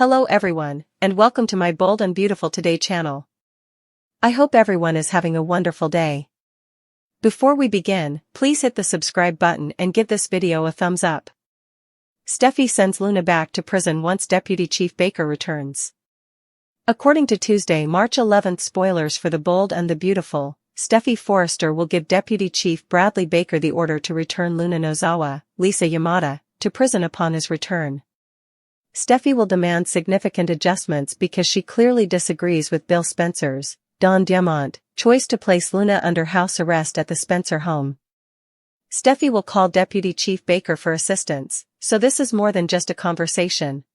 Hello everyone, and welcome to my Bold and Beautiful Today channel. I hope everyone is having a wonderful day. Before we begin, please hit the subscribe button and give this video a thumbs up. Steffy sends Luna back to prison once Deputy Chief Baker returns. According to Tuesday, March 11th spoilers for The Bold and the Beautiful, Steffy Forrester will give Deputy Chief Bradley Baker the order to return Luna Nozawa, Lisa Yamada, to prison upon his return. Steffy will demand significant adjustments because she clearly disagrees with Bill Spencer's, Don Diamont, choice to place Luna under house arrest at the Spencer home. Steffy will call Deputy Chief Baker for assistance, so this is more than just a conversation.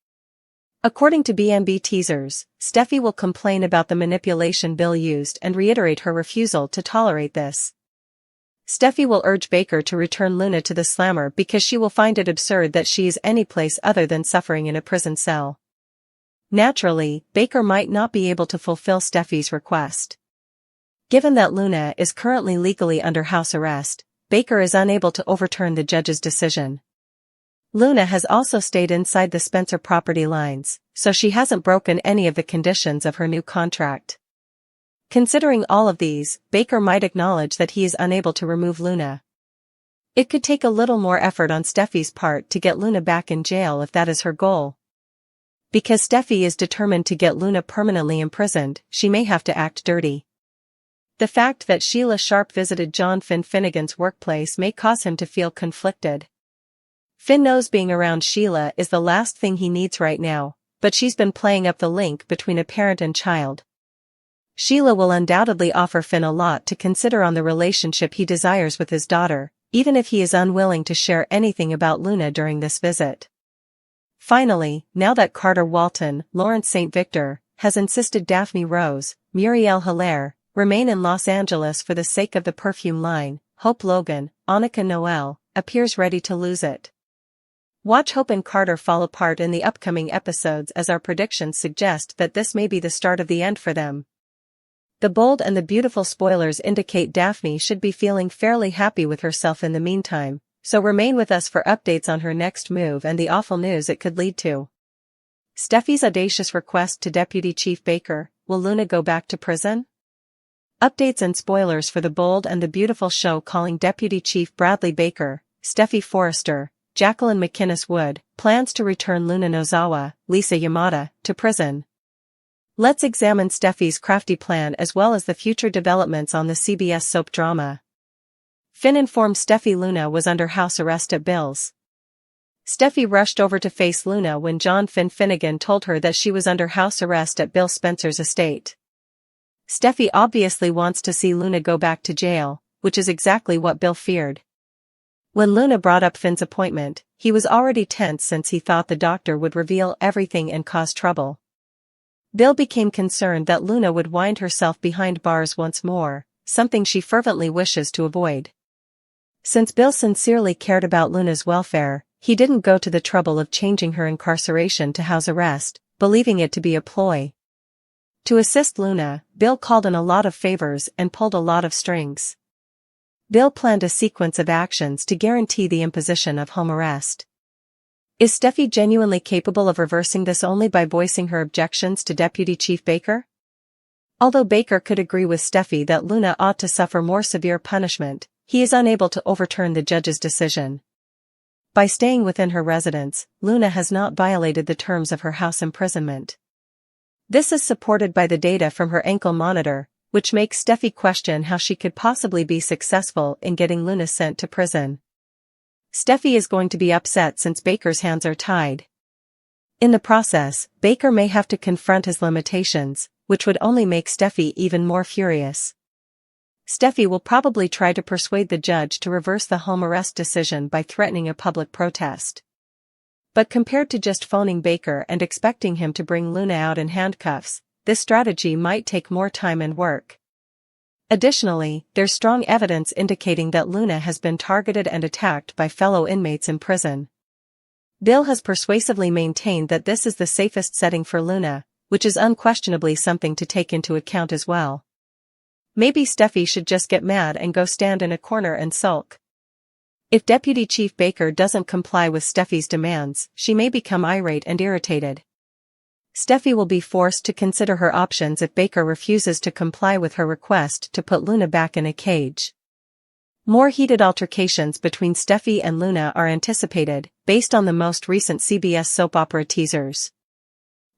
According to BMB teasers, Steffy will complain about the manipulation Bill used and reiterate her refusal to tolerate this. Steffy will urge Baker to return Luna to the slammer because she will find it absurd that she is any place other than suffering in a prison cell. Naturally, Baker might not be able to fulfill Steffy's request. Given that Luna is currently legally under house arrest, Baker is unable to overturn the judge's decision. Luna has also stayed inside the Spencer property lines, so she hasn't broken any of the conditions of her new contract. Considering all of these, Baker might acknowledge that he is unable to remove Luna. It could take a little more effort on Steffy's part to get Luna back in jail if that is her goal. Because Steffy is determined to get Luna permanently imprisoned, she may have to act dirty. The fact that Sheila Sharp visited John Finn Finnegan's workplace may cause him to feel conflicted. Finn knows being around Sheila is the last thing he needs right now, but she's been playing up the link between a parent and child. Sheila will undoubtedly offer Finn a lot to consider on the relationship he desires with his daughter, even if he is unwilling to share anything about Luna during this visit. Finally, now that Carter Walton, Lawrence St. Victor, has insisted Daphne Rose, Muriel Hilaire, remain in Los Angeles for the sake of the perfume line, Hope Logan, Annika Noel, appears ready to lose it. Watch Hope and Carter fall apart in the upcoming episodes as our predictions suggest that this may be the start of the end for them. The Bold and the Beautiful spoilers indicate Daphne should be feeling fairly happy with herself in the meantime, so remain with us for updates on her next move and the awful news it could lead to. Steffy's audacious request to Deputy Chief Baker, will Luna go back to prison? Updates and spoilers for The Bold and the Beautiful show calling Deputy Chief Bradley Baker, Steffy Forrester, Jacqueline McInnes Wood, plans to return Luna Nozawa, Lisa Yamada, to prison. Let's examine Steffy's crafty plan as well as the future developments on the CBS soap drama. Finn informed Steffy Luna was under house arrest at Bill's. Steffy rushed over to face Luna when John Finn Finnegan told her that she was under house arrest at Bill Spencer's estate. Steffy obviously wants to see Luna go back to jail, which is exactly what Bill feared. When Luna brought up Finn's appointment, he was already tense since he thought the doctor would reveal everything and cause trouble. Bill became concerned that Luna would wind herself behind bars once more, something she fervently wishes to avoid. Since Bill sincerely cared about Luna's welfare, he didn't go to the trouble of changing her incarceration to house arrest, believing it to be a ploy. To assist Luna, Bill called in a lot of favors and pulled a lot of strings. Bill planned a sequence of actions to guarantee the imposition of home arrest. Is Steffy genuinely capable of reversing this only by voicing her objections to Deputy Chief Baker? Although Baker could agree with Steffy that Luna ought to suffer more severe punishment, he is unable to overturn the judge's decision. By staying within her residence, Luna has not violated the terms of her house imprisonment. This is supported by the data from her ankle monitor, which makes Steffy question how she could possibly be successful in getting Luna sent to prison. Steffy is going to be upset since Baker's hands are tied. In the process, Baker may have to confront his limitations, which would only make Steffy even more furious. Steffy will probably try to persuade the judge to reverse the home arrest decision by threatening a public protest. But compared to just phoning Baker and expecting him to bring Luna out in handcuffs, this strategy might take more time and work. Additionally, there's strong evidence indicating that Luna has been targeted and attacked by fellow inmates in prison. Bill has persuasively maintained that this is the safest setting for Luna, which is unquestionably something to take into account as well. Maybe Steffy should just get mad and go stand in a corner and sulk. If Deputy Chief Baker doesn't comply with Steffy's demands, she may become irate and irritated. Steffy will be forced to consider her options if Baker refuses to comply with her request to put Luna back in a cage. More heated altercations between Steffy and Luna are anticipated, based on the most recent CBS soap opera teasers.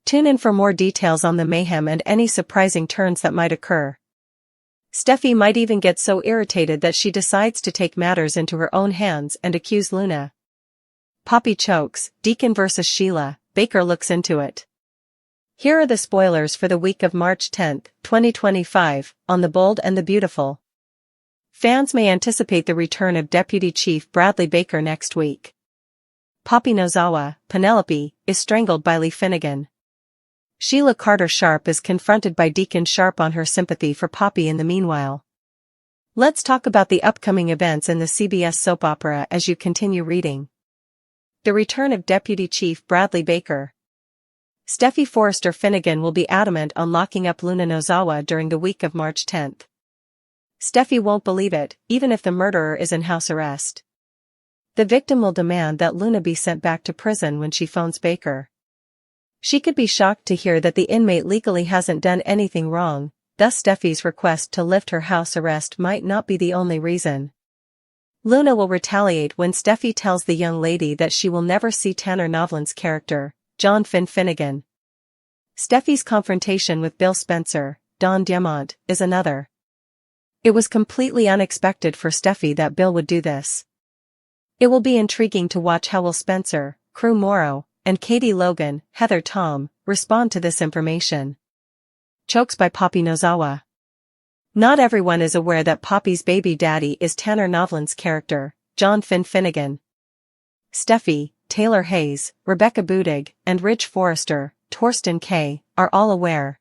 Tune in for more details on the mayhem and any surprising turns that might occur. Steffy might even get so irritated that she decides to take matters into her own hands and accuse Luna. Poppy chokes, Deacon vs. Sheila, Baker looks into it. Here are the spoilers for the week of March 10, 2025, on The Bold and the Beautiful. Fans may anticipate the return of Deputy Chief Bradley Baker next week. Poppy Nozawa, Penelope, is strangled by Lee Finnegan. Sheila Carter Sharp is confronted by Deacon Sharp on her sympathy for Poppy in the meanwhile. Let's talk about the upcoming events in the CBS soap opera as you continue reading. The return of Deputy Chief Bradley Baker. Steffy Forrester Finnegan will be adamant on locking up Luna Nozawa during the week of March 10. Steffy won't believe it, even if the murderer is in house arrest. The victim will demand that Luna be sent back to prison when she phones Baker. She could be shocked to hear that the inmate legally hasn't done anything wrong, thus Steffy's request to lift her house arrest might not be the only reason. Luna will retaliate when Steffy tells the young lady that she will never see Tanner Novlan's character, John Finn Finnegan. Steffy's confrontation with Bill Spencer, Don Diamont, is another. It was completely unexpected for Steffy that Bill would do this. It will be intriguing to watch how will Spencer, Crew Morrow, and Katie Logan, Heather Tom, respond to this information. Chokes by Poppy Nozawa. Not everyone is aware that Poppy's baby daddy is Tanner Novlan's character, John Finn Finnegan. Steffy, Taylor Hayes, Rebecca Budig, and Ridge Forrester, Torsten K., are all aware.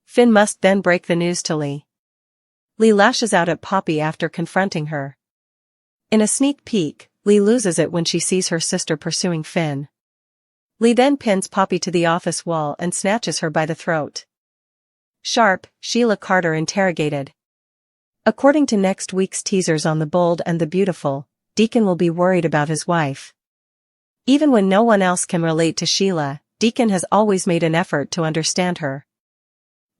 Finn must then break the news to Lee. Lee lashes out at Poppy after confronting her. In a sneak peek, Lee loses it when she sees her sister pursuing Finn. Lee then pins Poppy to the office wall and snatches her by the throat. Sharp, Sheila Carter interrogated. According to next week's teasers on The Bold and the Beautiful, Deacon will be worried about his wife. Even when no one else can relate to Sheila, Deacon has always made an effort to understand her.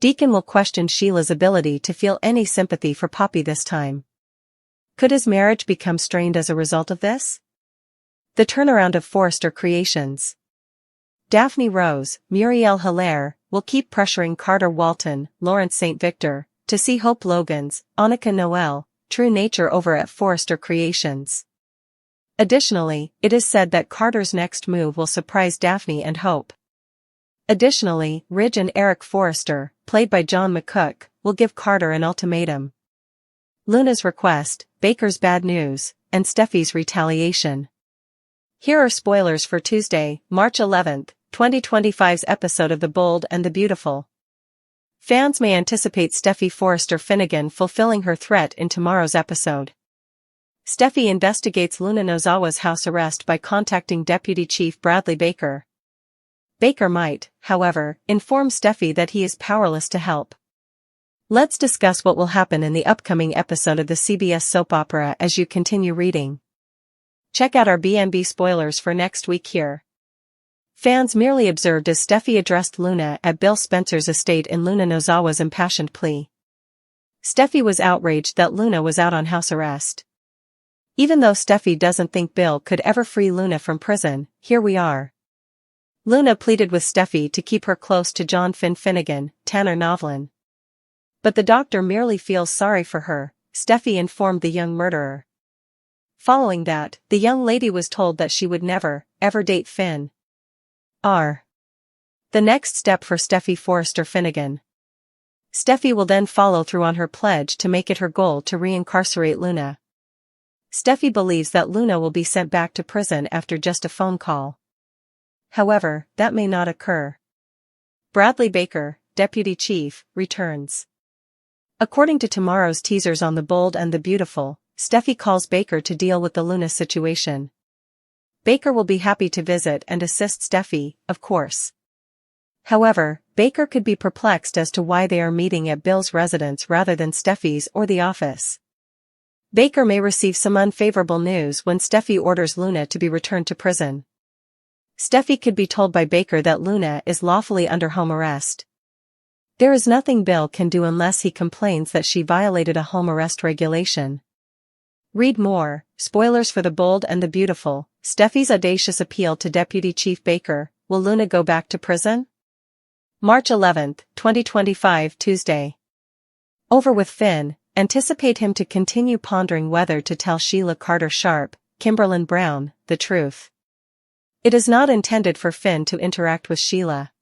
Deacon will question Sheila's ability to feel any sympathy for Poppy this time. Could his marriage become strained as a result of this? The turnaround of Forrester Creations. Daphne Rose, Muriel Hilaire, will keep pressuring Carter Walton, Lawrence St. Victor, to see Hope Logan's, Annika Noel, true nature over at Forrester Creations. Additionally, it is said that Carter's next move will surprise Daphne and Hope. Additionally, Ridge and Eric Forrester, played by John McCook, will give Carter an ultimatum. Luna's request, Baker's bad news, and Steffy's retaliation. Here are spoilers for Tuesday, March 11, 2025's episode of The Bold and the Beautiful. Fans may anticipate Steffy Forrester Finnegan fulfilling her threat in tomorrow's episode. Steffy investigates Luna Nozawa's house arrest by contacting Deputy Chief Bradley Baker. Baker might, however, inform Steffy that he is powerless to help. Let's discuss what will happen in the upcoming episode of the CBS soap opera as you continue reading. Check out our BNB spoilers for next week here. Fans merely observed as Steffy addressed Luna at Bill Spencer's estate in Luna Nozawa's impassioned plea. Steffy was outraged that Luna was out on house arrest. Even though Steffy doesn't think Bill could ever free Luna from prison, here we are. Luna pleaded with Steffy to keep her close to John Finn Finnegan, Tanner Novlan. But the doctor merely feels sorry for her, Steffy informed the young murderer. Following that, the young lady was told that she would never, ever date Finn. The next step for Steffy Forrester Finnegan. Steffy will then follow through on her pledge to make it her goal to reincarcerate Luna. Steffy believes that Luna will be sent back to prison after just a phone call. However, that may not occur. Bradley Baker, Deputy Chief, returns. According to tomorrow's teasers on The Bold and the Beautiful, Steffy calls Baker to deal with the Luna situation. Baker will be happy to visit and assist Steffy, of course. However, Baker could be perplexed as to why they are meeting at Bill's residence rather than Steffy's or the office. Baker may receive some unfavorable news when Steffy orders Luna to be returned to prison. Steffy could be told by Baker that Luna is lawfully under home arrest. There is nothing Bill can do unless he complains that she violated a home arrest regulation. Read more. Spoilers for The Bold and the Beautiful. Steffy's audacious appeal to Deputy Chief Baker. Will Luna go back to prison? March 11, 2025, Tuesday. Over with Finn. Anticipate him to continue pondering whether to tell Sheila Carter Sharp, Kimberlyn Brown, the truth. It is not intended for Finn to interact with Sheila.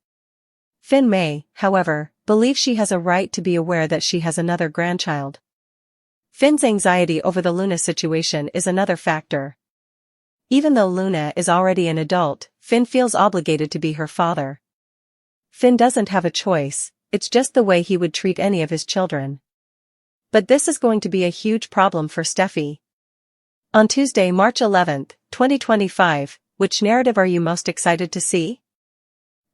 Finn may, however, believe she has a right to be aware that she has another grandchild. Finn's anxiety over the Luna situation is another factor. Even though Luna is already an adult, Finn feels obligated to be her father. Finn doesn't have a choice, it's just the way he would treat any of his children. But this is going to be a huge problem for Steffy. On Tuesday, March 11, 2025, which narrative are you most excited to see?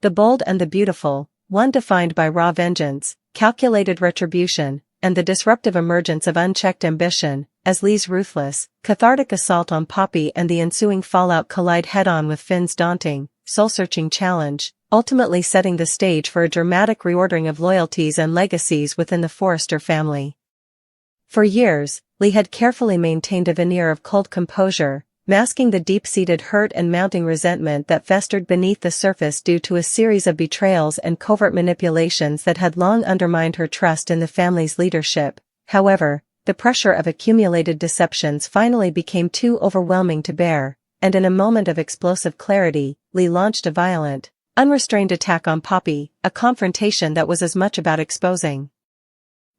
The Bold and the Beautiful, one defined by raw vengeance, calculated retribution, and the disruptive emergence of unchecked ambition, as Lee's ruthless, cathartic assault on Poppy and the ensuing fallout collide head-on with Finn's daunting, soul-searching challenge, ultimately setting the stage for a dramatic reordering of loyalties and legacies within the Forrester family. For years, Lee had carefully maintained a veneer of cold composure, masking the deep-seated hurt and mounting resentment that festered beneath the surface due to a series of betrayals and covert manipulations that had long undermined her trust in the family's leadership. However, the pressure of accumulated deceptions finally became too overwhelming to bear, and in a moment of explosive clarity, Lee launched a violent, unrestrained attack on Poppy, a confrontation that was as much about exposing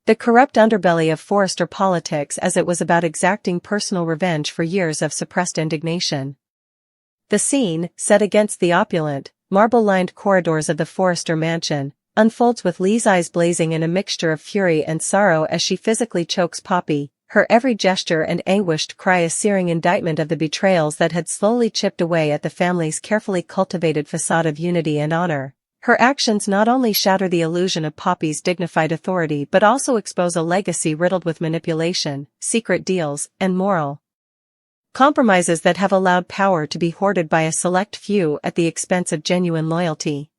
the corrupt underbelly of Forrester politics as it was about exacting personal revenge for years of suppressed indignation. The scene, set against the opulent, marble-lined corridors of the Forrester mansion, unfolds with Lee's eyes blazing in a mixture of fury and sorrow as she physically chokes Poppy, her every gesture and anguished cry a searing indictment of the betrayals that had slowly chipped away at the family's carefully cultivated facade of unity and honor. Her actions not only shatter the illusion of Poppy's dignified authority but also expose a legacy riddled with manipulation, secret deals, and moral compromises that have allowed power to be hoarded by a select few at the expense of genuine loyalty.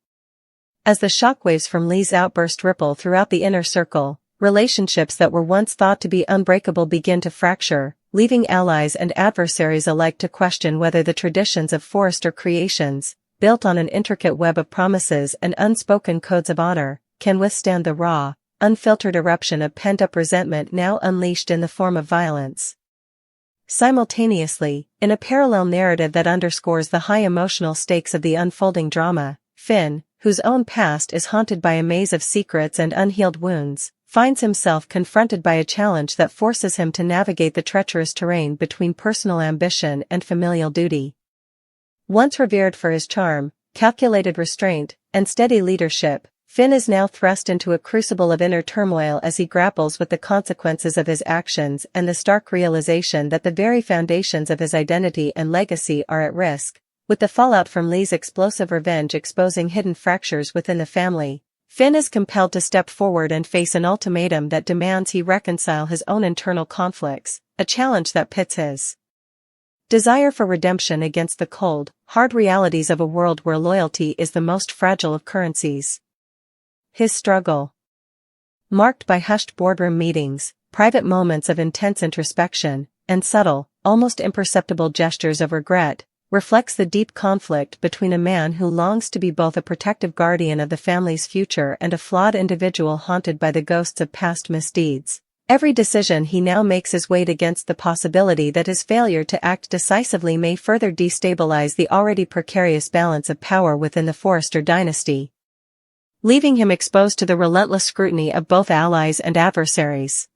As the shockwaves from Lee's outburst ripple throughout the inner circle, relationships that were once thought to be unbreakable begin to fracture, leaving allies and adversaries alike to question whether the traditions of Forrester creations, built on an intricate web of promises and unspoken codes of honor, can withstand the raw, unfiltered eruption of pent-up resentment now unleashed in the form of violence. Simultaneously, in a parallel narrative that underscores the high emotional stakes of the unfolding drama, Finn, whose own past is haunted by a maze of secrets and unhealed wounds, finds himself confronted by a challenge that forces him to navigate the treacherous terrain between personal ambition and familial duty. Once revered for his charm, calculated restraint, and steady leadership, Finn is now thrust into a crucible of inner turmoil as he grapples with the consequences of his actions and the stark realization that the very foundations of his identity and legacy are at risk. With the fallout from Lee's explosive revenge exposing hidden fractures within the family, Finn is compelled to step forward and face an ultimatum that demands he reconcile his own internal conflicts, a challenge that pits his desire for redemption against the cold, hard realities of a world where loyalty is the most fragile of currencies. His struggle, marked by hushed boardroom meetings, private moments of intense introspection, and subtle, almost imperceptible gestures of regret, reflects the deep conflict between a man who longs to be both a protective guardian of the family's future and a flawed individual haunted by the ghosts of past misdeeds. Every decision he now makes is weighed against the possibility that his failure to act decisively may further destabilize the already precarious balance of power within the Forrester dynasty, leaving him exposed to the relentless scrutiny of both allies and adversaries.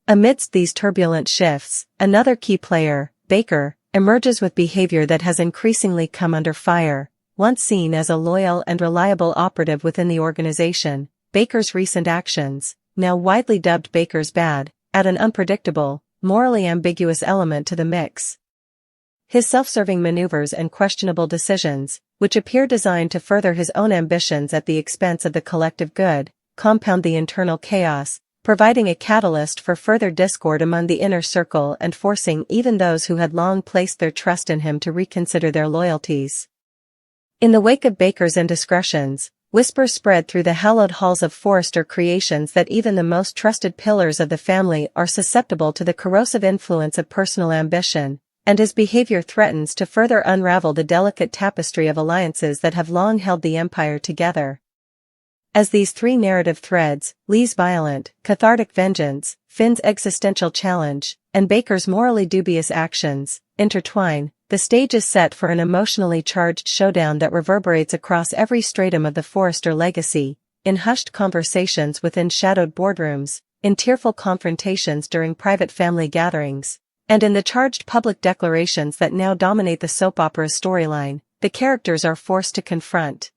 Amidst these turbulent shifts, another key player, Baker, emerges with behavior that has increasingly come under fire. Once seen as a loyal and reliable operative within the organization, Baker's recent actions, now widely dubbed Baker's Bad, add an unpredictable, morally ambiguous element to the mix. His self-serving maneuvers and questionable decisions, which appear designed to further his own ambitions at the expense of the collective good, compound the internal chaos, providing a catalyst for further discord among the inner circle and forcing even those who had long placed their trust in him to reconsider their loyalties. In the wake of Baker's indiscretions, whispers spread through the hallowed halls of Forrester Creations that even the most trusted pillars of the family are susceptible to the corrosive influence of personal ambition, and his behavior threatens to further unravel the delicate tapestry of alliances that have long held the empire together. As these three narrative threads, Lee's violent, cathartic vengeance, Finn's existential challenge, and Baker's morally dubious actions, intertwine, the stage is set for an emotionally charged showdown that reverberates across every stratum of the Forrester legacy, in hushed conversations within shadowed boardrooms, in tearful confrontations during private family gatherings, and in the charged public declarations that now dominate the soap opera's storyline. The characters are forced to confront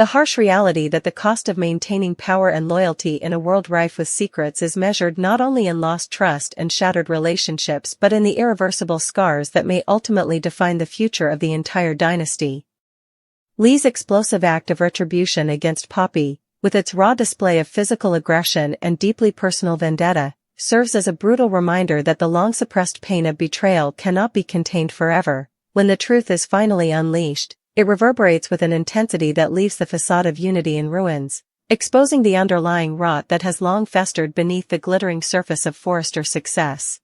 the harsh reality that the cost of maintaining power and loyalty in a world rife with secrets is measured not only in lost trust and shattered relationships but in the irreversible scars that may ultimately define the future of the entire dynasty. Lee's explosive act of retribution against Poppy, with its raw display of physical aggression and deeply personal vendetta, serves as a brutal reminder that the long-suppressed pain of betrayal cannot be contained forever. When the truth is finally unleashed, it reverberates with an intensity that leaves the facade of unity in ruins, exposing the underlying rot that has long festered beneath the glittering surface of Forrester's success.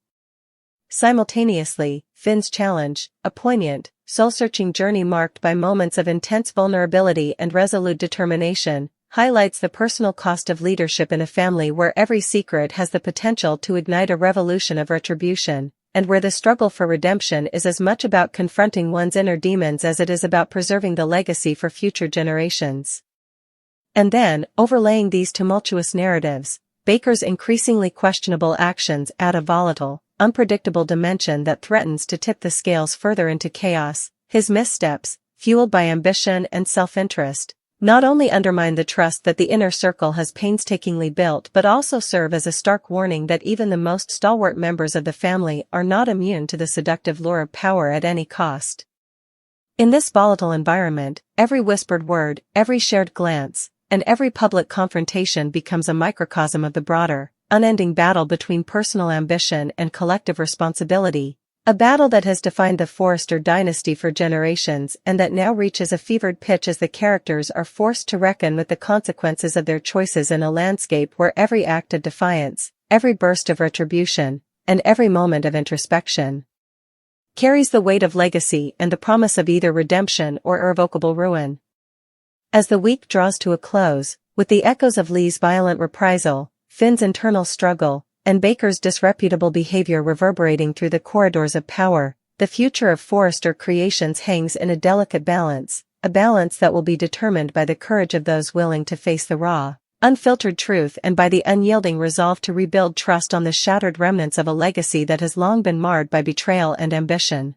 Simultaneously, Finn's challenge, a poignant, soul-searching journey marked by moments of intense vulnerability and resolute determination, highlights the personal cost of leadership in a family where every secret has the potential to ignite a revolution of retribution, and where the struggle for redemption is as much about confronting one's inner demons as it is about preserving the legacy for future generations. And then, overlaying these tumultuous narratives, Baker's increasingly questionable actions add a volatile, unpredictable dimension that threatens to tip the scales further into chaos. His missteps, fueled by ambition and self-interest, not only undermine the trust that the inner circle has painstakingly built but also serve as a stark warning that even the most stalwart members of the family are not immune to the seductive lure of power at any cost. In this volatile environment, every whispered word, every shared glance, and every public confrontation becomes a microcosm of the broader, unending battle between personal ambition and collective responsibility. A battle that has defined the Forrester dynasty for generations and that now reaches a fevered pitch as the characters are forced to reckon with the consequences of their choices in a landscape where every act of defiance, every burst of retribution, and every moment of introspection carries the weight of legacy and the promise of either redemption or irrevocable ruin. As the week draws to a close, with the echoes of Lee's violent reprisal, Finn's internal struggle, and Baker's disreputable behavior reverberating through the corridors of power, the future of Forrester Creations hangs in a delicate balance, a balance that will be determined by the courage of those willing to face the raw, unfiltered truth and by the unyielding resolve to rebuild trust on the shattered remnants of a legacy that has long been marred by betrayal and ambition.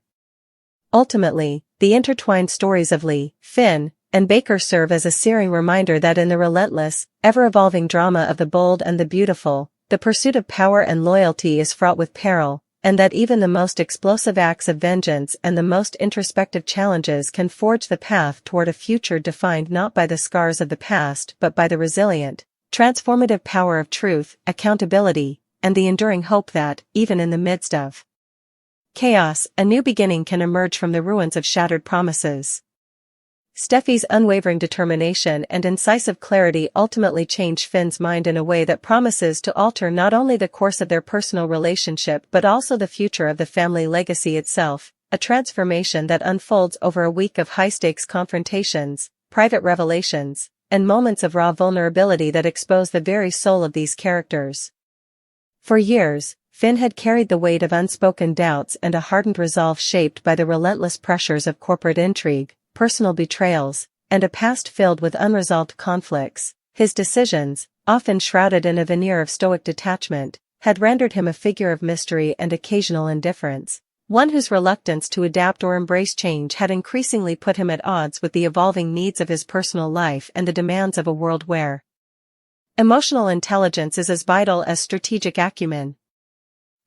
Ultimately, the intertwined stories of Lee, Finn, and Baker serve as a searing reminder that in the relentless, ever-evolving drama of the bold and the beautiful, the pursuit of power and loyalty is fraught with peril, and that even the most explosive acts of vengeance and the most introspective challenges can forge the path toward a future defined not by the scars of the past but by the resilient, transformative power of truth, accountability, and the enduring hope that, even in the midst of chaos, a new beginning can emerge from the ruins of shattered promises. Steffy's unwavering determination and incisive clarity ultimately change Finn's mind in a way that promises to alter not only the course of their personal relationship but also the future of the family legacy itself, a transformation that unfolds over a week of high-stakes confrontations, private revelations, and moments of raw vulnerability that expose the very soul of these characters. For years, Finn had carried the weight of unspoken doubts and a hardened resolve shaped by the relentless pressures of corporate intrigue, personal betrayals, and a past filled with unresolved conflicts. His decisions, often shrouded in a veneer of stoic detachment, had rendered him a figure of mystery and occasional indifference, one whose reluctance to adapt or embrace change had increasingly put him at odds with the evolving needs of his personal life and the demands of a world where emotional intelligence is as vital as strategic acumen.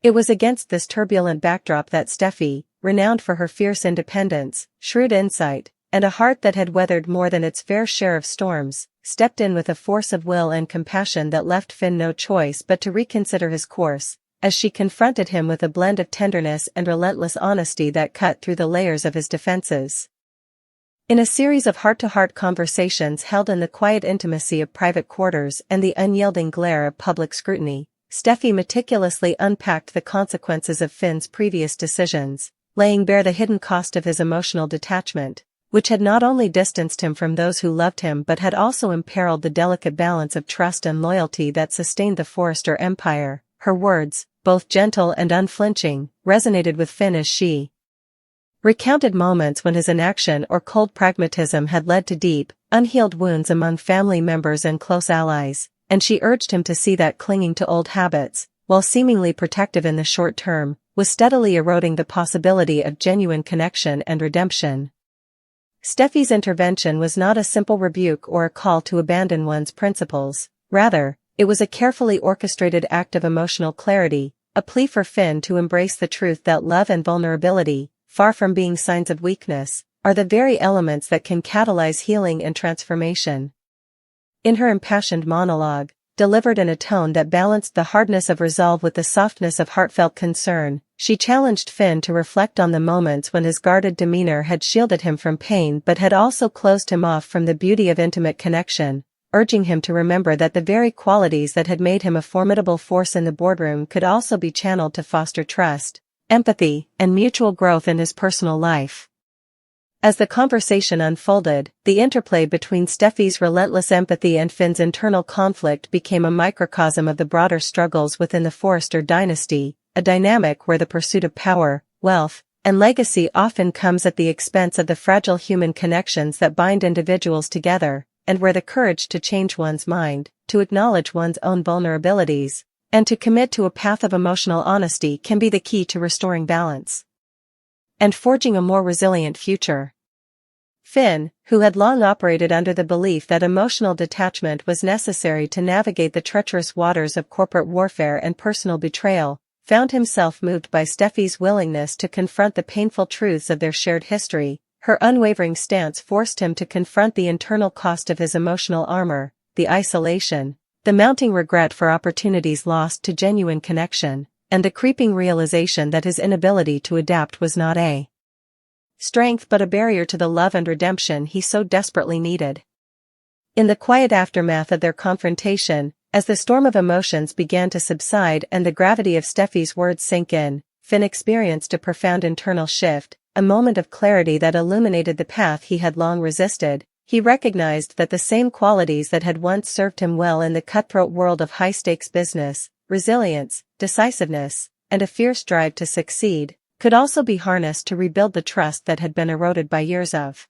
It was against this turbulent backdrop that Steffy, renowned for her fierce independence, shrewd insight, and a heart that had weathered more than its fair share of storms, stepped in with a force of will and compassion that left Finn no choice but to reconsider his course, as she confronted him with a blend of tenderness and relentless honesty that cut through the layers of his defenses. In a series of heart-to-heart conversations held in the quiet intimacy of private quarters and the unyielding glare of public scrutiny, Steffy meticulously unpacked the consequences of Finn's previous decisions, laying bare the hidden cost of his emotional detachment, which had not only distanced him from those who loved him but had also imperiled the delicate balance of trust and loyalty that sustained the Forrester empire. Her words, both gentle and unflinching, resonated with Finn as she recounted moments when his inaction or cold pragmatism had led to deep, unhealed wounds among family members and close allies, and she urged him to see that clinging to old habits, while seemingly protective in the short term, was steadily eroding the possibility of genuine connection and redemption. Steffy's intervention was not a simple rebuke or a call to abandon one's principles, rather, it was a carefully orchestrated act of emotional clarity, a plea for Finn to embrace the truth that love and vulnerability, far from being signs of weakness, are the very elements that can catalyze healing and transformation. In her impassioned monologue, delivered in a tone that balanced the hardness of resolve with the softness of heartfelt concern, she challenged Finn to reflect on the moments when his guarded demeanor had shielded him from pain but had also closed him off from the beauty of intimate connection, urging him to remember that the very qualities that had made him a formidable force in the boardroom could also be channeled to foster trust, empathy, and mutual growth in his personal life. As the conversation unfolded, the interplay between Steffy's relentless empathy and Finn's internal conflict became a microcosm of the broader struggles within the Forrester dynasty, a dynamic where the pursuit of power, wealth, and legacy often comes at the expense of the fragile human connections that bind individuals together, and where the courage to change one's mind, to acknowledge one's own vulnerabilities, and to commit to a path of emotional honesty can be the key to restoring balance and forging a more resilient future. Finn, who had long operated under the belief that emotional detachment was necessary to navigate the treacherous waters of corporate warfare and personal betrayal, found himself moved by Steffy's willingness to confront the painful truths of their shared history. Her unwavering stance forced him to confront the internal cost of his emotional armor, the isolation, the mounting regret for opportunities lost to genuine connection, and the creeping realization that his inability to adapt was not a strength but a barrier to the love and redemption he so desperately needed. In the quiet aftermath of their confrontation, as the storm of emotions began to subside and the gravity of Steffy's words sank in, Finn experienced a profound internal shift, a moment of clarity that illuminated the path he had long resisted. He recognized that the same qualities that had once served him well in the cutthroat world of high-stakes business, resilience, decisiveness, and a fierce drive to succeed, could also be harnessed to rebuild the trust that had been eroded by years of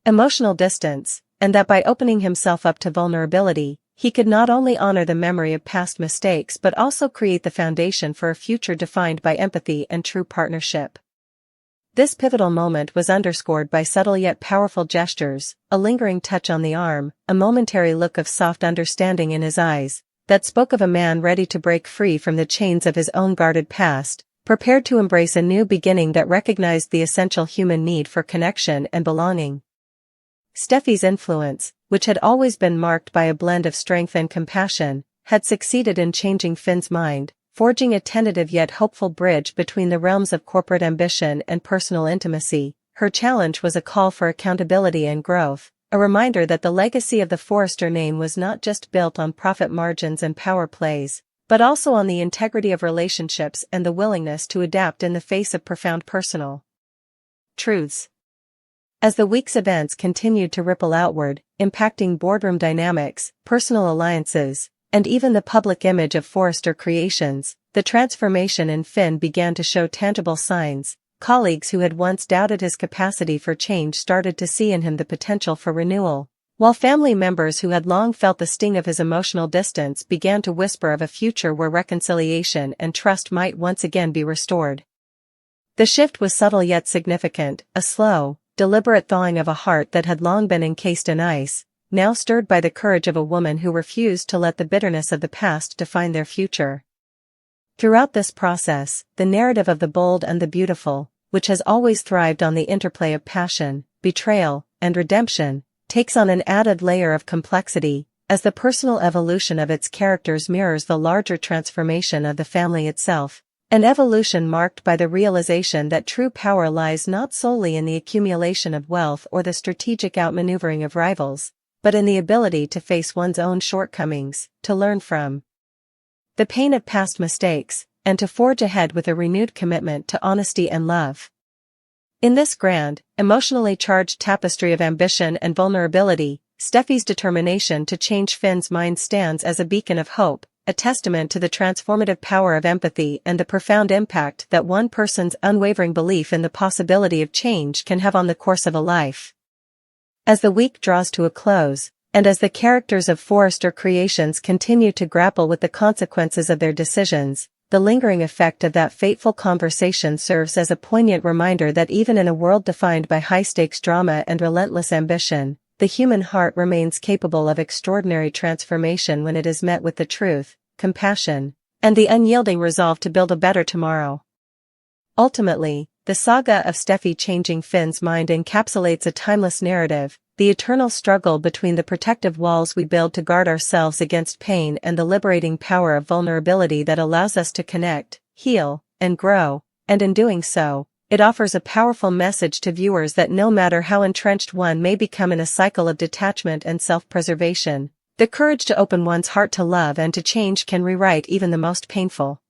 emotional distance, and that by opening himself up to vulnerability, he could not only honor the memory of past mistakes but also create the foundation for a future defined by empathy and true partnership. This pivotal moment was underscored by subtle yet powerful gestures, a lingering touch on the arm, a momentary look of soft understanding in his eyes, that spoke of a man ready to break free from the chains of his own guarded past, prepared to embrace a new beginning that recognized the essential human need for connection and belonging. Steffy's influence, which had always been marked by a blend of strength and compassion, had succeeded in changing Finn's mind, forging a tentative yet hopeful bridge between the realms of corporate ambition and personal intimacy. Her challenge was a call for accountability and growth, a reminder that the legacy of the Forrester name was not just built on profit margins and power plays, but also on the integrity of relationships and the willingness to adapt in the face of profound personal truths. As the week's events continued to ripple outward, impacting boardroom dynamics, personal alliances, and even the public image of Forrester Creations, the transformation in Finn began to show tangible signs. Colleagues who had once doubted his capacity for change started to see in him the potential for renewal, while family members who had long felt the sting of his emotional distance began to whisper of a future where reconciliation and trust might once again be restored. The shift was subtle yet significant, a slow, deliberate thawing of a heart that had long been encased in ice, now stirred by the courage of a woman who refused to let the bitterness of the past define their future. Throughout this process, the narrative of the bold and the beautiful, which has always thrived on the interplay of passion, betrayal, and redemption, takes on an added layer of complexity, as the personal evolution of its characters mirrors the larger transformation of the family itself. An evolution marked by the realization that true power lies not solely in the accumulation of wealth or the strategic outmaneuvering of rivals, but in the ability to face one's own shortcomings, to learn from the pain of past mistakes, and to forge ahead with a renewed commitment to honesty and love. In this grand, emotionally charged tapestry of ambition and vulnerability, Steffy's determination to change Finn's mind stands as a beacon of hope, a testament to the transformative power of empathy and the profound impact that one person's unwavering belief in the possibility of change can have on the course of a life. As the week draws to a close, and as the characters of Forrester Creations continue to grapple with the consequences of their decisions, the lingering effect of that fateful conversation serves as a poignant reminder that even in a world defined by high-stakes drama and relentless ambition, the human heart remains capable of extraordinary transformation when it is met with the truth, compassion, and the unyielding resolve to build a better tomorrow. Ultimately, the saga of Steffy changing Finn's mind encapsulates a timeless narrative, the eternal struggle between the protective walls we build to guard ourselves against pain and the liberating power of vulnerability that allows us to connect, heal, and grow, and in doing so, it offers a powerful message to viewers that no matter how entrenched one may become in a cycle of detachment and self-preservation, the courage to open one's heart to love and to change can rewrite even the most painful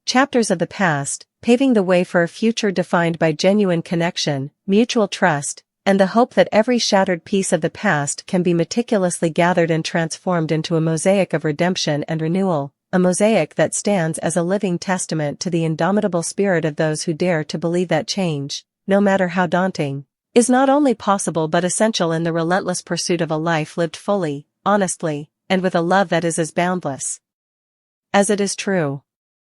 chapters of the past, paving the way for a future defined by genuine connection, mutual trust, and the hope that every shattered piece of the past can be meticulously gathered and transformed into a mosaic of redemption and renewal, a mosaic that stands as a living testament to the indomitable spirit of those who dare to believe that change, no matter how daunting, is not only possible but essential in the relentless pursuit of a life lived fully, honestly, and with a love that is as boundless as it is true.